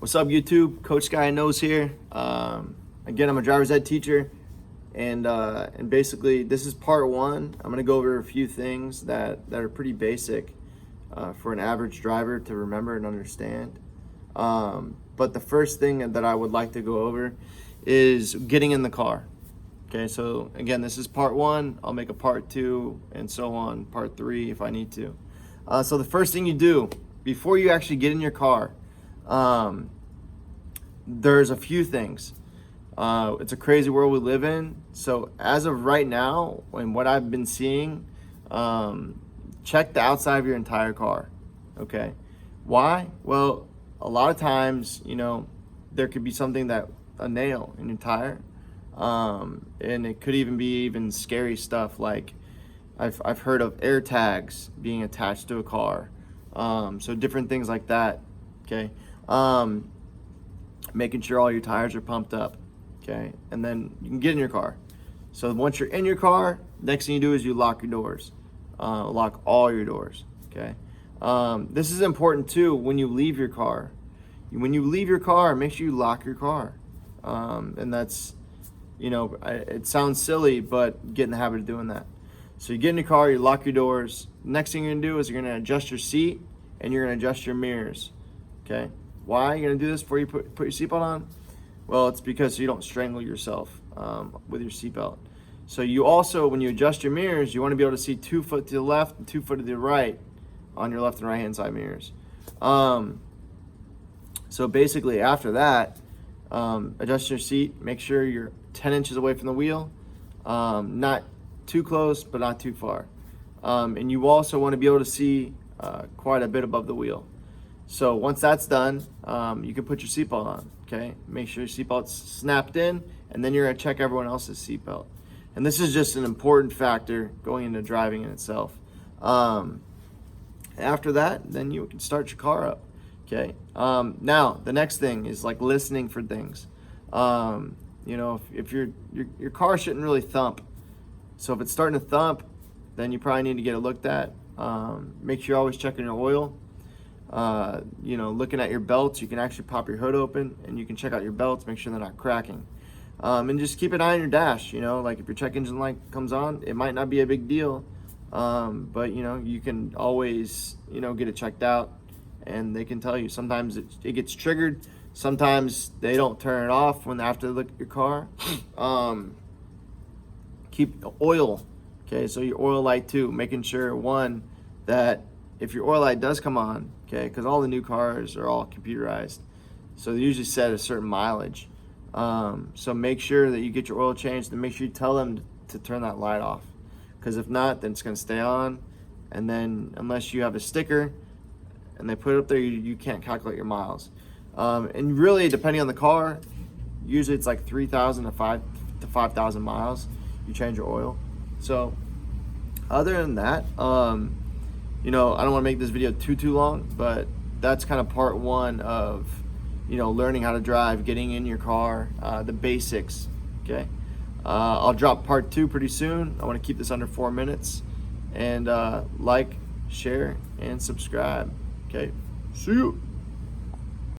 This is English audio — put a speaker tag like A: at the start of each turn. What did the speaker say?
A: What's up, YouTube? Coach Guy Knows here. Again, I'm a driver's ed teacher, and basically this is part one. I'm gonna go over a few things that are pretty basic for an average driver to remember and understand. But the first thing that I would like to go over is getting in the car. Okay, so again, this is part one. I'll make a part two and so on, part three if I need to. So the first thing you do before you actually get in your car, there's a few things. It's a crazy world we live in. So as of right now, and what I've been seeing, check the outside of your entire car. Okay, why? Well, a lot of times, there could be something a nail in your tire, and it could even be scary stuff like I've heard of air tags being attached to a car. So different things like that. Okay. Making sure all your tires are pumped up. Okay. And then you can get in your car. So once you're in your car, next thing you do is you lock your doors. Lock all your doors. Okay. This is important too when you leave your car. When you leave your car, make sure you lock your car. And that's, it sounds silly, but get in the habit of doing that. So you get in your car, you lock your doors. Next thing you're gonna do is you're gonna adjust your seat and you're gonna adjust your mirrors. Okay. Why are you gonna do this before you put your seatbelt on? Well, it's because you don't strangle yourself with your seatbelt. So you also, when you adjust your mirrors, you want to be able to see 2 foot to the left and 2 foot to the right on your left and right hand side mirrors. So basically after that, adjust your seat, make sure you're 10 inches away from the wheel, not too close, but not too far. And you also want to be able to see quite a bit above the wheel. So once that's done, you can put your seatbelt on, okay? Make sure your seatbelt's snapped in, and then you're gonna check everyone else's seatbelt. And this is just an important factor going into driving in itself. After that, then you can start your car up, okay? Now, the next thing is like listening for things. If your car shouldn't really thump. So if it's starting to thump, then you probably need to get it looked at. Make sure you're always checking your oil. Looking at your belts, you can actually pop your hood open and you can check out your belts, make sure they're not cracking. And just keep an eye on your dash, like if your check engine light comes on, it might not be a big deal. But you can always, get it checked out and they can tell you. Sometimes it gets triggered. Sometimes they don't turn it off after they look at your car. Keep the oil. Okay, so your oil light too, making sure that if your oil light does come on, okay, because all the new cars are all computerized, so they usually set a certain mileage. So make sure that you get your oil changed and make sure you tell them to turn that light off, because if not, then it's going to stay on, and then unless you have a sticker and they put it up there, you can't calculate your miles. And really, depending on the car, usually it's like 3,000 to 5,000 miles you change your oil. So other than that, I don't want to make this video too long, but that's kind of part one of, learning how to drive, getting in your car, the basics, okay? I'll drop part two pretty soon. I want to keep this under 4 minutes, and like, share, and subscribe, okay? See you.